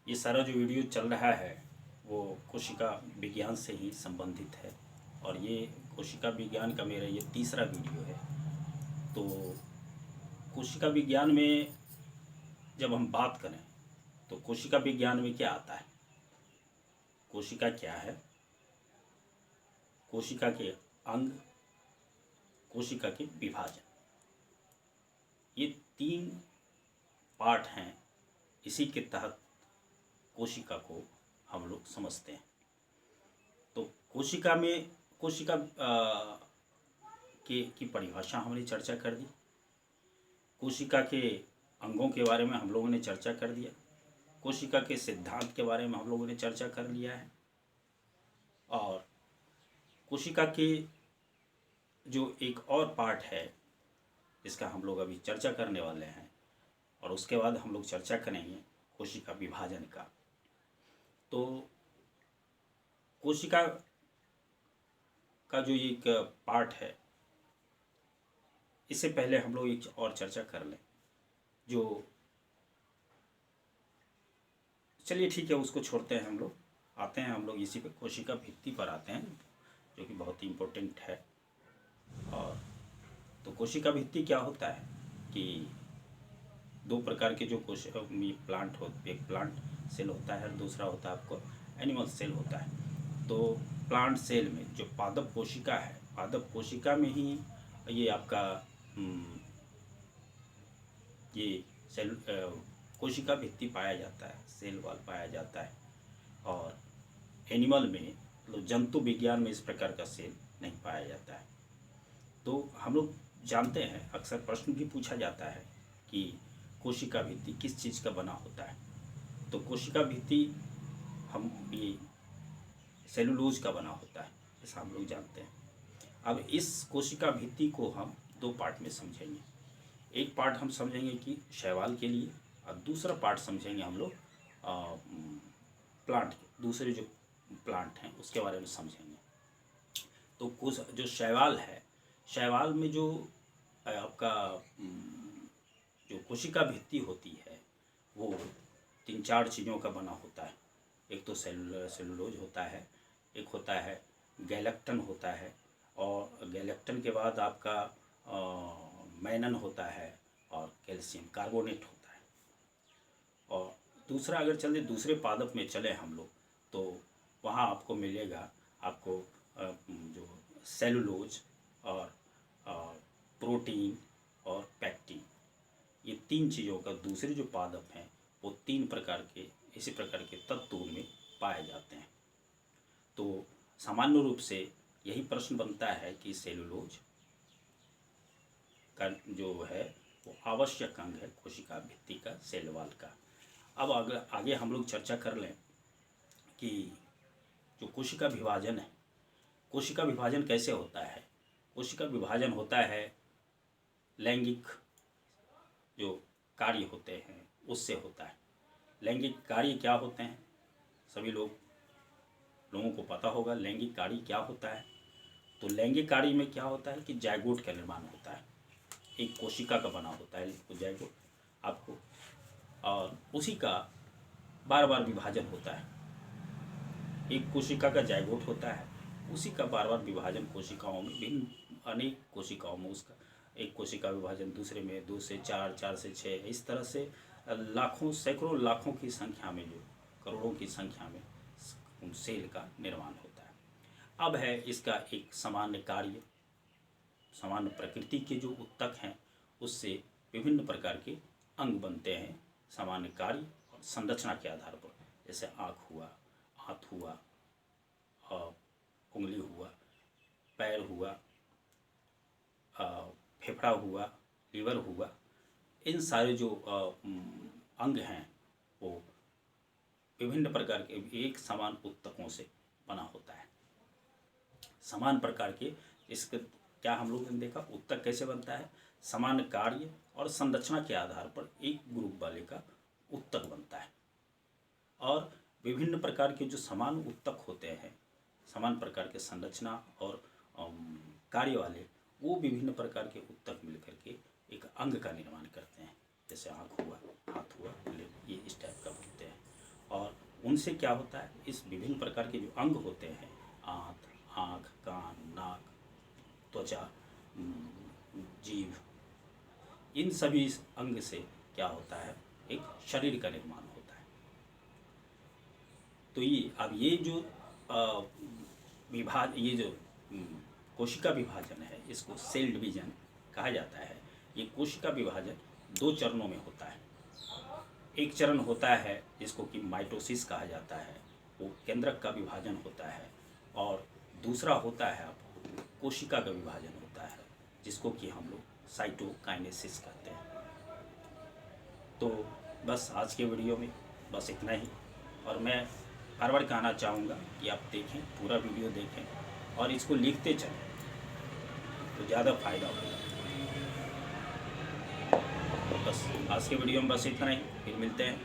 ये सारा जो वीडियो चल रहा है वो कोशिका विज्ञान से ही संबंधित है और ये कोशिका विज्ञान का मेरा ये तीसरा वीडियो है। तो कोशिका विज्ञान में जब हम बात करें तो कोशिका विज्ञान में क्या आता है, कोशिका क्या है, कोशिका के अंग, कोशिका के विभाजन, ये तीन पार्ट हैं। इसी के तहत कोशिका को हम लोग समझते हैं। तो कोशिका में कोशिका की परिभाषा हमने चर्चा कर दी, कोशिका के अंगों के बारे में हम लोगों ने चर्चा कर दिया, कोशिका के सिद्धांत के बारे में हम लोगों ने चर्चा कर लिया है और कोशिका के जो एक और पार्ट है जिसका हम लोग अभी चर्चा करने वाले हैं और उसके बाद हम लोग चर्चा करेंगे कोशिका विभाजन का। तो कोशिका का जो एक पार्ट है, इससे पहले हम लोग एक और चर्चा कर लें जो, चलिए ठीक है उसको छोड़ते हैं, हम लोग आते हैं, हम लोग इसी पे कोशिका भित्ति पर आते हैं जो कि बहुत ही इम्पोर्टेंट है। और तो कोशिका भित्ति क्या होता है कि दो प्रकार के जो प्लांट हो, एक प्लांट सेल होता है और दूसरा होता है आपको एनिमल सेल होता है। तो प्लांट सेल में जो पादप कोशिका है, पादप कोशिका में ही ये आपका ये सेल कोशिका भित्ति पाया जाता है, सेल वॉल पाया जाता है। और एनिमल में मतलब जंतु विज्ञान में इस प्रकार का सेल नहीं पाया जाता है। तो हम लोग जानते हैं, अक्सर प्रश्न भी पूछा जाता है कि कोशिका भित्ति किस चीज़ का बना होता है। तो कोशिका भित्ति हम ये सेलुलोज का बना होता है, ऐसा हम लोग जानते हैं। अब इस कोशिका भित्ति को हम दो पार्ट में समझेंगे। एक पार्ट हम समझेंगे कि शैवाल के लिए और दूसरा पार्ट समझेंगे हम लोग प्लांट के, दूसरे जो प्लांट हैं उसके बारे में समझेंगे। तो कुछ जो शैवाल है, शैवाल में जो आपका जो कोशिका भित्ति होती है वो तीन चार चीज़ों का बना होता है। एक तो सेलुलोज होता है, एक होता है गैलेक्टन होता है, और गैलेक्टन के बाद आपका मैनन होता है और कैल्शियम कार्बोनेट होता है। और दूसरा अगर चले दूसरे पादप में चले हम लोग तो वहाँ आपको मिलेगा आपको जो सेलुलोज और प्रोटीन और पैक्टिन, ये तीन चीज़ों का दूसरे जो पादप हैं वो तीन प्रकार के इसी प्रकार के तत्व में पाए जाते हैं। तो सामान्य रूप से यही प्रश्न बनता है कि सेलुलोज का जो है वो आवश्यक अंग है कोशिका भित्ति का, सेल वॉल का। अब आगे हम लोग चर्चा कर लें कि जो कोशिका विभाजन है, कोशिका विभाजन कैसे होता है। कोशिका विभाजन होता है लैंगिक जो कार्य होते हैं उससे होता है। लैंगिक कार्य क्या होते हैं, सभी लोगों को पता होगा लैंगिक कार्य क्या होता है। तो लैंगिक कार्य में क्या होता है कि जायगोट का निर्माण होता है, एक कोशिका का बना होता है जायगोट आपको, और उसी का बार बार विभाजन होता है। एक कोशिका का जायगोट होता है, उसी का बार बार विभाजन कोशिकाओं में, भिन्न अनेक कोशिकाओं में उसका एक कोशिका विभाजन दूसरे में, 2 से 4, 4 से 6, इस तरह से लाखों सैकड़ों लाखों की संख्या में, जो करोड़ों की संख्या में सेल का निर्माण होता है। अब है इसका एक सामान्य कार्य, सामान्य प्रकृति के जो ऊतक हैं उससे विभिन्न प्रकार के अंग बनते हैं सामान्य कार्य और संरचना के आधार पर, जैसे आँख हुआ, हाथ हुआ, उंगली हुआ, पैर हुआ, फेफड़ा हुआ, लीवर हुआ। इन सारे जो अंग हैं वो विभिन्न प्रकार के एक समान ऊतकों से बना होता है। समान प्रकार के इसके क्या हम लोगों ने देखा ऊतक कैसे बनता है, समान कार्य और संरचना के आधार पर एक ग्रुप वाले का ऊतक बनता है। और विभिन्न प्रकार के जो समान ऊतक होते हैं, समान प्रकार के संरचना और कार्य वाले, वो विभिन्न प्रकार के ऊतक मिलकर के एक अंग का निर्माण करते हैं। जैसे आँख हुआ, हाथ हुआ, ये इस टाइप का बनते हैं। और उनसे क्या होता है, इस विभिन्न प्रकार के जो अंग होते हैं, आँख, कान, नाक, त्वचा, जीभ, इन सभी इस अंग से क्या होता है, एक शरीर का निर्माण होता है। तो ये जो ये जो कोशिका विभाजन है, इसको सेल डिवीजन कहा जाता है। ये कोशिका विभाजन 2 चरणों में होता है। एक चरण होता है जिसको कि माइटोसिस कहा जाता है, वो केंद्रक का विभाजन होता है, और दूसरा होता है कोशिका का विभाजन होता है, जिसको कि हम लोग साइटोकाइनेसिस कहते हैं। तो बस आज के वीडियो में बस इतना ही, और मैं बार बार कहना चाहूँगा कि आप देखें, पूरा वीडियो देखें और इसको लिखते चलें तो ज़्यादा फायदा होगा। बस आज के वीडियो में बस इतना ही, फिर मिलते हैं